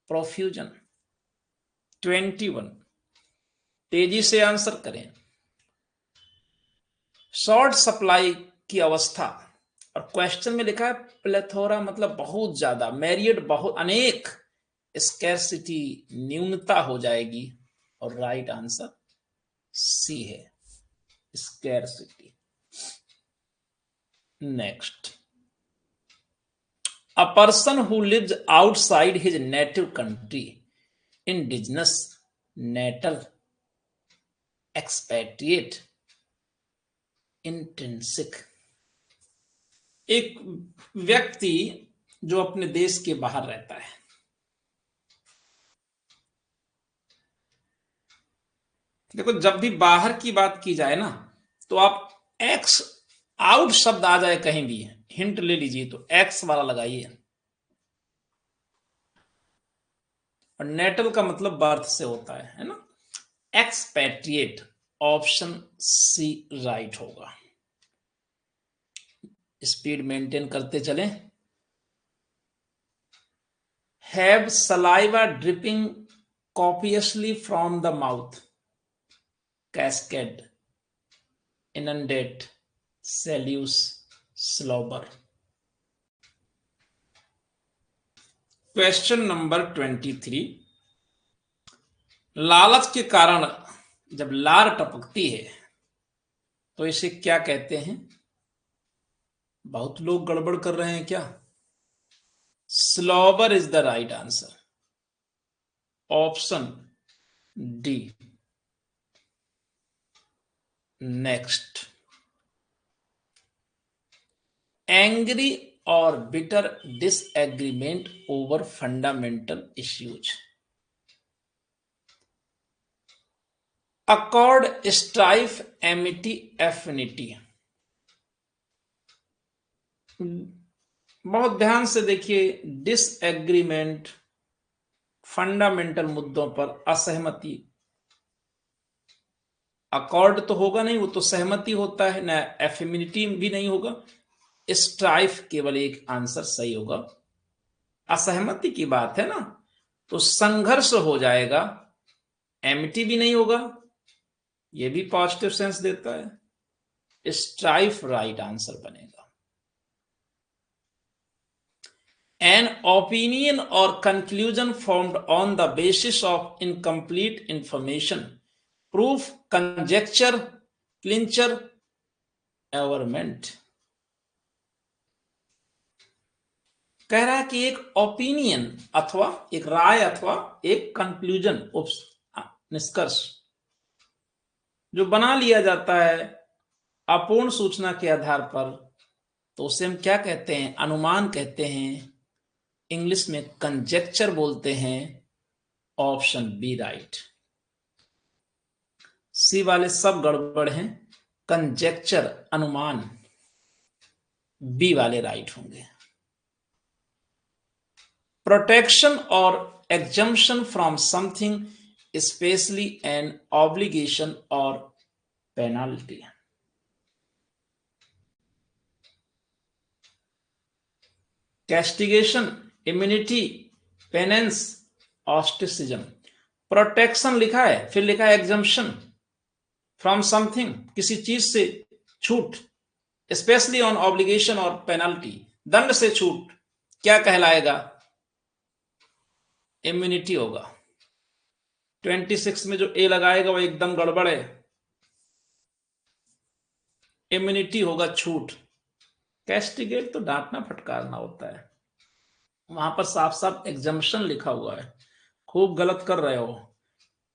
profusion. 21, तेजी से आंसर करें। शॉर्ट सप्लाई की अवस्था, और क्वेश्चन में लिखा है प्लेथोरा मतलब बहुत ज्यादा, मैरिएट बहुत अनेक, स्कैरसिटी न्यूनता हो जाएगी। और राइट आंसर सी है, scarcity. Next, a person who lives outside his native country, indigenous, natal, expatriate, intrinsic। एक व्यक्ति जो अपने देश के बाहर रहता है। देखो, जब भी बाहर की बात की जाए ना, तो आप एक्स आउट शब्द आ जाए कहीं भी, हिंट ले लीजिए तो एक्स वाला लगाइए। और नेटल का मतलब बर्थ से होता है ना। एक्सपैट्रिएट, ऑप्शन सी राइट होगा। स्पीड मेंटेन करते चलें। Have saliva dripping copiously from the mouth, cascade, inundate, sluice, slobber. Question number 23, लालच के कारण जब लार टपकती है तो इसे क्या कहते हैं? बहुत लोग गड़बड़ कर रहे हैं क्या? Slobber is the right answer, option D. Next, angry और bitter disagreement over fundamental issues, accord, strife, amity, affinity. बहुत ध्यान से देखिए, डिसएग्रीमेंट, फंडामेंटल मुद्दों पर असहमति, अकॉर्ड तो होगा नहीं, वो तो सहमति होता है ना, एफिनिटी भी नहीं होगा, स्ट्राइफ केवल एक आंसर सही होगा। असहमति की बात है ना, तो संघर्ष हो जाएगा, एमिटी भी नहीं होगा, ये भी पॉजिटिव सेंस देता है, स्ट्राइफ राइट आंसर बनेगा। एन ओपिनियन और conclusion formed on the basis of incomplete information, proof, conjecture, clincher, averment. कह रहा है कि एक ओपिनियन अथवा एक राय अथवा एक कंक्लूजन, निष्कर्ष जो बना लिया जाता है अपूर्ण सूचना के आधार पर, तो उसे हम क्या कहते हैं? अनुमान कहते हैं। इंग्लिश में कंजेक्चर बोलते हैं। Option B right. सी वाले सब गड़बड़ हैं। कंजेक्चर अनुमान, बी वाले राइट होंगे। प्रोटेक्शन और exemption from something, especially an obligation or penalty. Castigation, immunity, penance, ostracism. Protection लिखा है, फिर लिखा है एग्जम्पशन फ्रॉम समथिंग, किसी चीज से छूट, स्पेशली ऑन ऑब्लिगेशन और पेनल्टी, दंड से छूट, क्या कहलाएगा? इम्यूनिटी होगा। 26 में जो ए लगाएगा वो एकदम गड़बड़ है। इम्यूनिटी होगा छूट। कैस्टिगेट तो डांटना फटकारना होता है, वहां पर साफ साफ एग्जम्पशन लिखा हुआ है, खूब गलत कर रहे हो।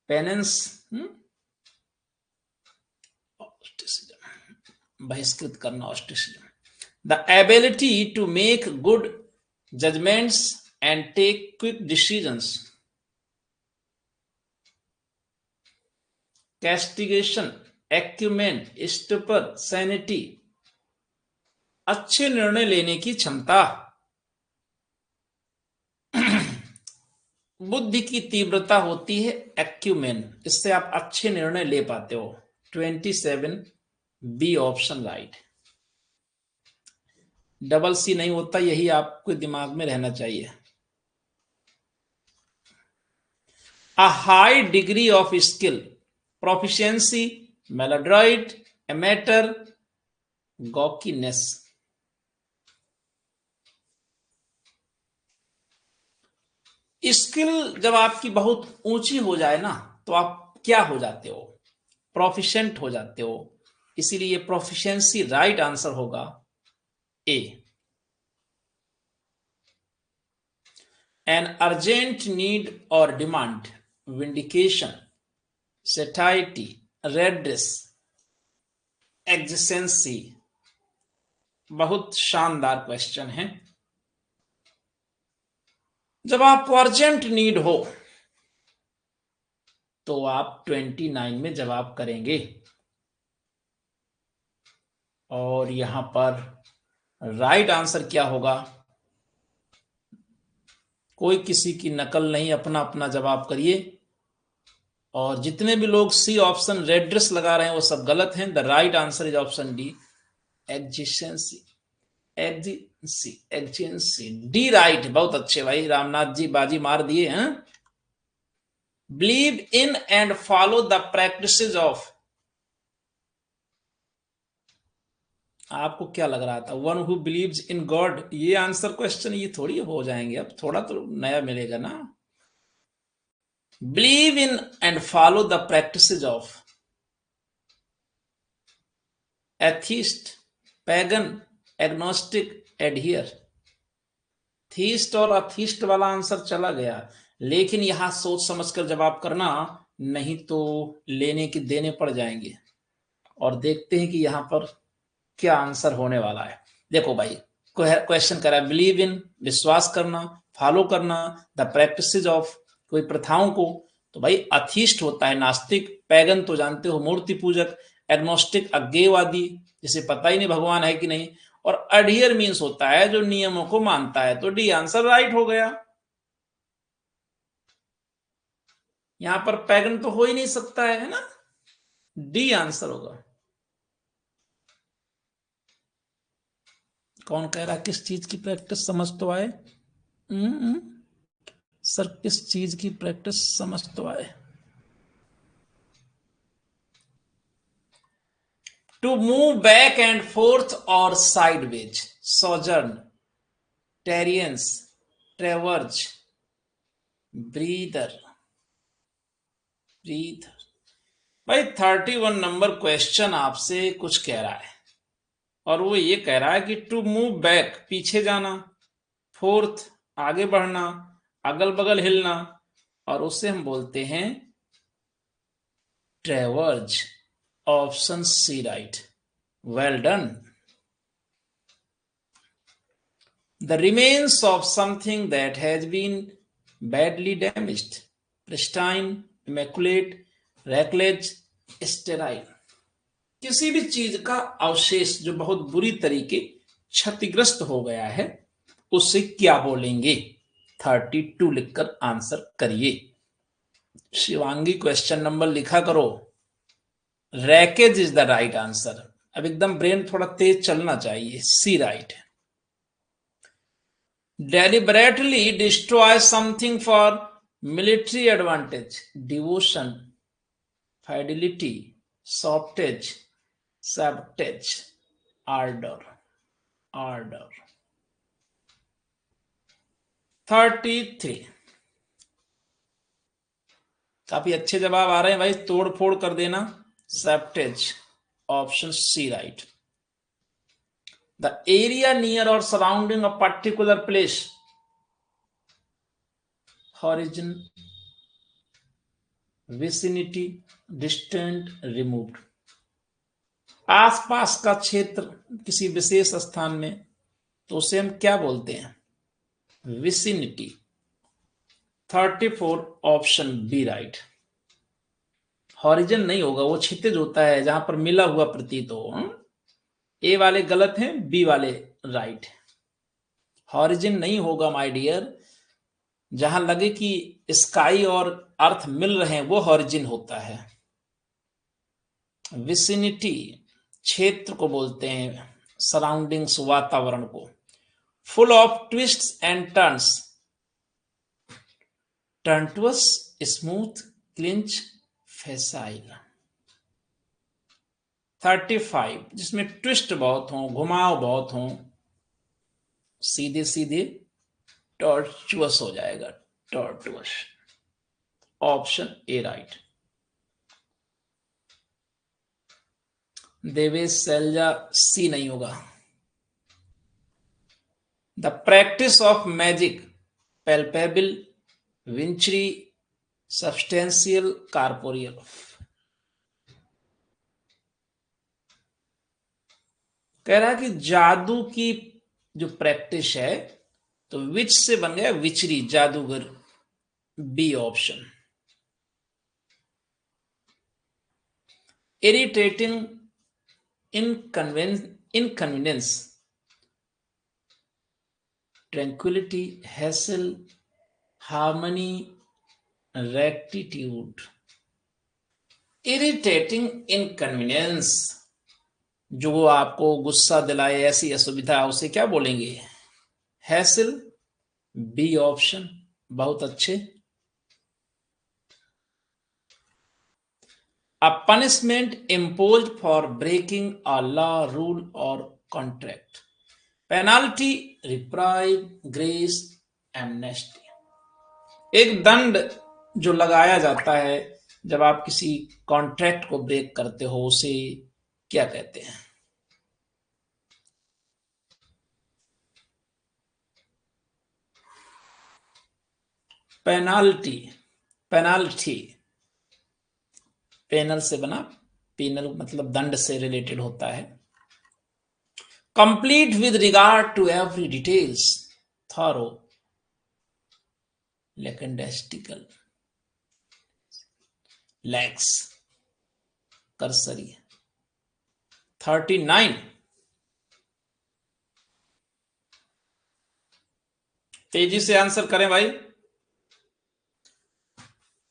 पेनेंस, बहिष्कृत करना, ostracism. The ability to make good judgments and take quick decisions. Castigation, acumen, stupor, sanity, अच्छे निर्णय लेने की क्षमता, बुद्धि की तीव्रता होती है एक्यूमेन, इससे आप अच्छे निर्णय ले पाते हो। 27 B option right. Double C नहीं होता, यही आपको दिमाग में रहना चाहिए। A high degree of skill, proficiency, maladroit, amateur, gawkiness. Skill जब आपकी बहुत ऊंची हो जाए ना, तो आप क्या हो जाते हो? प्रोफिशिएंट हो जाते हो। इसीलिए प्रोफिशिएंसी राइट आंसर होगा ए। एन अर्जेंट नीड और डिमांड, विंडिकेशन, सेटाइटी, रेडनेस, एग्जिस्टेंसी। बहुत शानदार क्वेश्चन है। जब आपको अर्जेंट नीड हो तो आप 29 में जवाब करेंगे, और यहां पर राइट आंसर क्या होगा? कोई किसी की नकल नहीं, अपना अपना जवाब करिए। और जितने भी लोग सी ऑप्शन रेड ड्रेस लगा रहे हैं वो सब गलत हैं। The right answer is option D, existency. Existency D right. बहुत अच्छे भाई, रामनाथ जी बाजी मार दिए हैं। Believe in and follow the practices of, आपको क्या लग रहा था? One who believes in God, ये आंसर क्वेश्चन ये थोड़ी हो जाएंगे, अब थोड़ा तो नया मिलेगा ना। Believe in and follow the practices of atheist, pagan, agnostic, adhere. Theist और अथीस्ट वाला आंसर चला गया, लेकिन यहां सोच समझकर जवाब करना, नहीं तो लेने के देने पड़ जाएंगे। और देखते हैं कि यहां पर क्या आंसर होने वाला है। देखो भाई, क्वेश्चन करा बिलीव इन, विश्वास करना, फॉलो करना, द प्रैक्टिसेस ऑफ, कोई प्रथाओं को। तो भाई अथीस्ट होता है नास्तिक, पैगन तो जानते हो मूर्ति पूजक, एग्नोस्टिक अज्ञेयवादी जिसे पता ही नहीं भगवान है कि नहीं, और अडियर मीन्स होता है जो नियमों को मानता है। तो डी आंसर राइट हो गया। यहां पर पैगन तो हो ही नहीं सकता है ना, डी आंसर होगा। कौन कह रहा किस चीज की प्रैक्टिस समझ तो आए? सर किस चीज की प्रैक्टिस समझ तो आए? To move back and forth और साइडवेज, सोजर्न, टेरियंस, ट्रेवर्ज, ब्रीदर, ब्रीदर। भाई 31 नंबर क्वेश्चन आपसे कुछ कह रहा है, और वो ये कह रहा है कि टू मूव बैक, पीछे जाना, फोर्थ आगे बढ़ना, अगल बगल हिलना, और उसे हम बोलते हैं traverse. Option C right. Well done. The remains of something that has been badly damaged, pristine, immaculate, reckless, sterile। किसी भी चीज का अवशेष जो बहुत बुरी तरीके क्षतिग्रस्त हो गया है, उससे क्या बोलेंगे? 32 लिखकर आंसर करिए। शिवांगी क्वेश्चन नंबर लिखा करो। Wreckage is the right answer. अब एकदम ब्रेन थोड़ा तेज चलना चाहिए। सी right. deliberately destroy something for military advantage, devotion, fidelity, softage, sabotage, ardor, ardor। 33। काफी अच्छे जवाब आ रहे हैं भाई, तोड़ फोड़ कर देना। Sabotage, option C right. The area near और surrounding a particular place, horizon, vicinity, distant, removed. आसपास का क्षेत्र किसी विशेष स्थान में, तो उसे हम क्या बोलते हैं? Vicinity. 34 option B right. Horizon नहीं होगा, वो क्षितिज होता है जहां पर मिला हुआ प्रतीत हो। ए वाले गलत हैं, बी वाले राइट। हॉरिजन नहीं होगा माय डियर, जहां लगे कि स्काई और अर्थ मिल रहे हैं वो हॉरिजन होता है। विसिनिटी क्षेत्र को बोलते हैं, सराउंडिंग्स वातावरण को। Full of twists and turns, tortuous, smooth, clinch, facile. 35 जिसमें ट्विस्ट बहुत हो, घुमाव बहुत हो, सीधे सीधे टॉर्चुअस हो जाएगा, tortuous. Option A right. Devesh Sailaja, C नहीं होगा। The practice of magic, palpable, witchery, substantial, corporeal. कह रहा है कि जादू की जो प्रैक्टिस है, तो विच से बन गया विचरी, जादूगर। B option. Irritating, inconvenience, tranquillity, hassle, harmony, rectitude. Irritating inconvenience, जो आपको गुस्सा दिलाए, ऐसी असुविधा, उसे क्या बोलेंगे? हैसल। बी ऑप्शन, बहुत अच्छे। A punishment imposed for breaking a law, rule or contract. Penalty, reprieve, grace, amnesty। एक दंड जो लगाया जाता है जब आप किसी कॉन्ट्रैक्ट को ब्रेक करते हो, उसे क्या कहते हैं? Penalty, penalty. पेनल से बना, पेनल मतलब दंड से रिलेटेड होता है। Complete with regard to every details, thorough, lackadaisical, lax, cursory. 39। तेजी से आंसर करें भाई।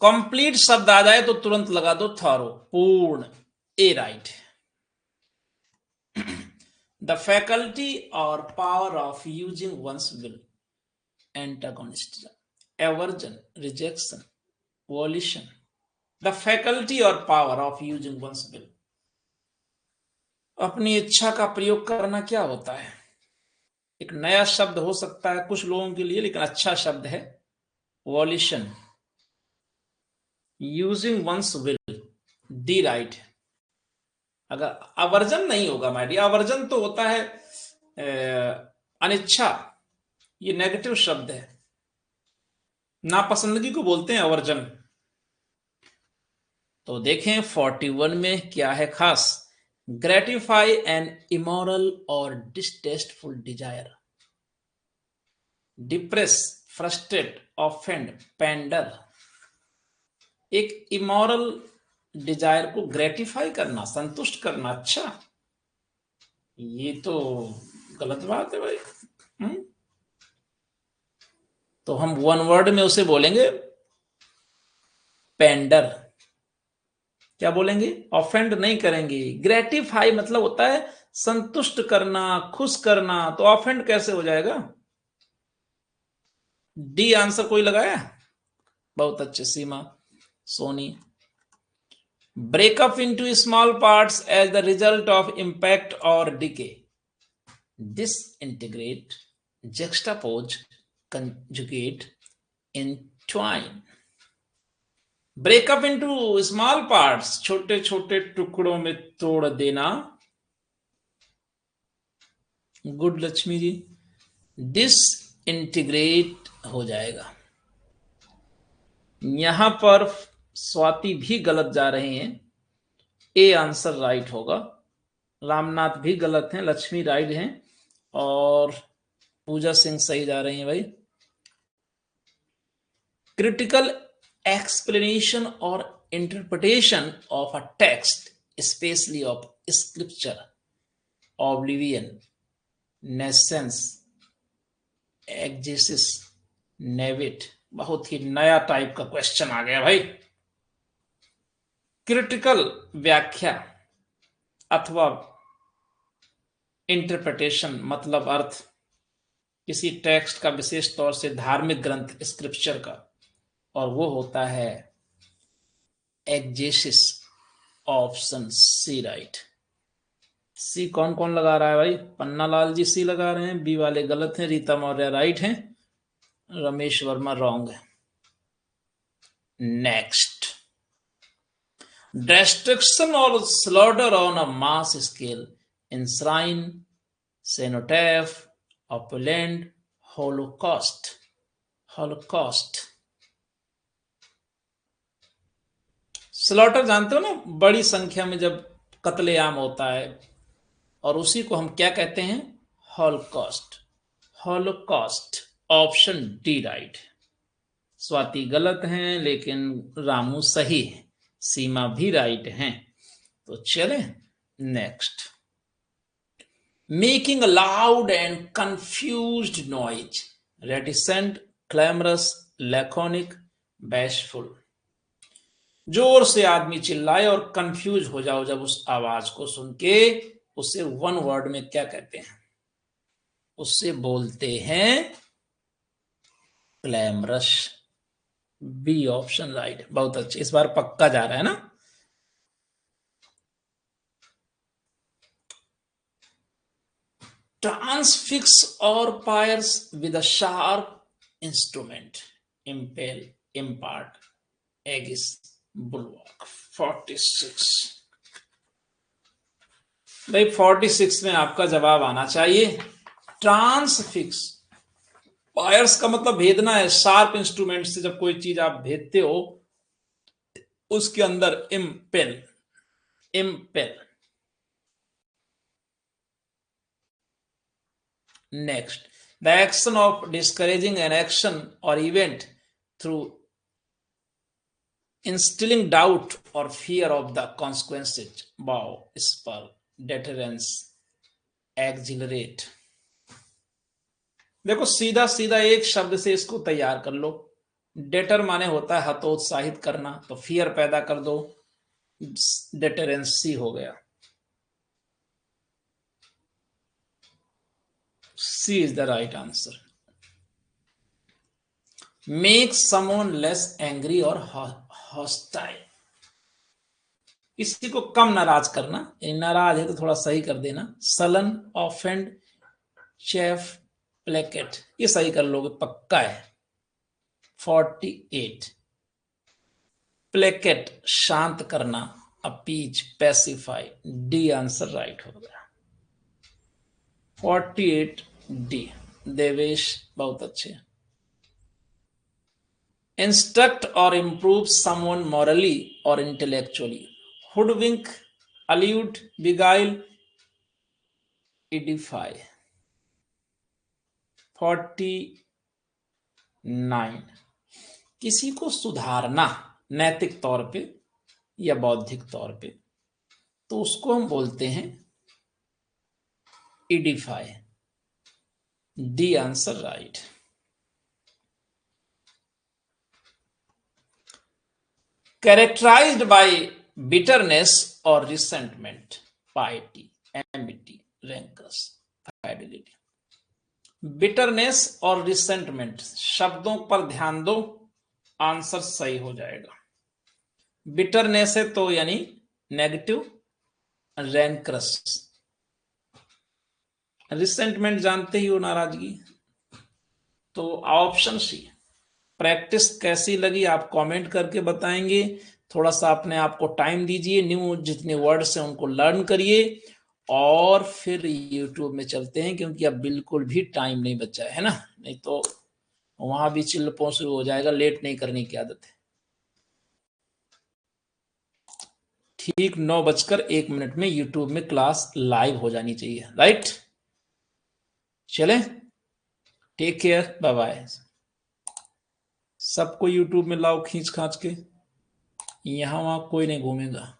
कंप्लीट शब्द आ जाए तो तुरंत लगा दो थॉरो, पूर्ण। A right. द फैकल्टी और power of using one's will, antagonist, aversion, rejection, volition. The faculty और power of using one's will, अपनी इच्छा का प्रयोग करना क्या होता है? एक नया शब्द हो सकता है कुछ लोगों के लिए, लेकिन अच्छा शब्द है volition. Using one's will, D right. अगर अवर्जन नहीं होगा माय डियर, अवर्जन तो होता है अनिच्छा, ये नेगेटिव शब्द है, नापसंदगी को बोलते हैं अवर्जन। तो देखें 41 में क्या है खास। ग्रेटिफाई एन इमोरल और डिसटेस्टफुल डिजायर, डिप्रेस, फ्रस्ट्रेट, ऑफेंड, पेंडर। एक इमोरल डिजायर को ग्रेटिफाई करना, संतुष्ट करना, अच्छा ये तो गलत बात है भाई। तो हम वन वर्ड में उसे बोलेंगे पेंडर। क्या बोलेंगे? ऑफेंड नहीं करेंगे। ग्रेटिफाई मतलब होता है संतुष्ट करना, खुश करना, तो ऑफेंड कैसे हो जाएगा? डी आंसर कोई लगाया? बहुत अच्छे Seema, Soni. Break up into small parts as the result of impact और decay, disintegrate, juxtapose, conjugate, entwine. Break up into small parts, छोटे छोटे टुकड़ों में तोड़ देना। गुड लक्ष्मी जी। डिसइंटीग्रेट हो जाएगा। यहां पर स्वाति भी गलत जा रहे हैं, ए आंसर राइट होगा। रामनाथ भी गलत हैं, लक्ष्मी राइट हैं, और पूजा सिंह सही जा रही हैं भाई। क्रिटिकल एक्सप्लेनेशन और interpretation of a text, especially of scripture, oblivion, nascence, exegesis, नेविट। बहुत ही नया टाइप का क्वेश्चन आ गया भाई। क्रिटिकल व्याख्या अथवा इंटरप्रिटेशन मतलब अर्थ किसी टेक्स्ट का, विशेष तौर से धार्मिक ग्रंथ स्क्रिप्चर का, और वो होता है एक्जेसिस। Option C right. सी कौन कौन लगा रहा है भाई? पन्ना लाल जी सी लगा रहे हैं, बी वाले गलत हैं, रीता मौर्य राइट हैं, रमेश वर्मा रॉन्ग है। Next, destruction or slaughter on a mass scale, enshrine, cenotaph, opulent, holocaust. holocaust, slaughter जानते हो ना, बड़ी संख्या में जब कत्लेआम होता है, और उसी को हम क्या कहते हैं? Holocaust. Holocaust, option D right. Swati गलत हैं, लेकिन रामू सही है, सीमा भी राइट हैं। तो चलें next. Making a loud and confused noise, reticent, clamorous, laconic, bashful. जोर से आदमी चिल्लाए और कंफ्यूज हो जाओ जब उस आवाज को सुन के, उसे वन वर्ड में क्या कहते हैं? उससे बोलते हैं क्लैमरस। B option right. बहुत अच्छे, इस बार पक्का जा रहा है ना। ट्रांसफिक्स और pierce with a sharp instrument, impale, impart, aegis, bulwark. 46 भाई, 46 में आपका जवाब आना चाहिए ट्रांसफिक्स। पायर्स का मतलब भेदना है, शार्प इंस्ट्रूमेंट से जब कोई चीज आप भेदते हो, उसके अंदर impale, impale. Next, the action of discouraging an action or event through instilling doubt or fear of the consequences. Bow, spur, deterrence, exhilarate. देखो सीधा सीधा एक शब्द से इसको तैयार कर लो। डेटर माने होता है हतोत्साहित करना, तो फियर पैदा कर दो, डेटरेंस सी हो गया। C is the right answer. Make someone less angry or hostile. किसी को कम नाराज करना, नाराज है तो थोड़ा सही कर देना। सलन, ऑफेंड, चेफ, प्लेकेट, ये सही कर लोगे, पक्का है। 48, प्लेकेट शांत करना, अपीच, पैसिफाई। डी आंसर राइट हो गया। 48 डी। देवेश बहुत अच्छे। इंस्ट्रक्ट और इम्प्रूव समवन मॉरली और इंटेलेक्चुअली, हुडविंक, अल्यूड, बिगाइल, एडिफाई। 49, किसी को सुधारना नैतिक तौर पे या बौद्धिक तौर पे, तो उसको हम बोलते हैं edify. D answer right. Characterised by bitterness और resentment, piety, amity, rancorous, fidelity. Bitterness और रिसेंटमेंट शब्दों पर ध्यान दो, आंसर सही हो जाएगा। बिटरनेस है तो यानी नेगेटिव, रैंकरस। रिसेंटमेंट जानते ही हो, नाराजगी। तो ऑप्शन सी। प्रैक्टिस कैसी लगी आप कमेंट करके बताएंगे। थोड़ा सा अपने आप को टाइम दीजिए, न्यू जितने वर्ड्स हैं उनको लर्न करिए, और फिर यूट्यूब में चलते हैं, क्योंकि अब बिल्कुल भी टाइम नहीं बचा है ना, नहीं तो वहां भी चिल्लपों शुरू हो जाएगा। लेट नहीं करने की आदत है। ठीक 9:01 में यूट्यूब में क्लास लाइव हो जानी चाहिए, राइट। चलें, टेक केयर, बाय बाय। सबको यूट्यूब में लाओ खींच खांच के, यहां वहां कोई नहीं घूमेगा।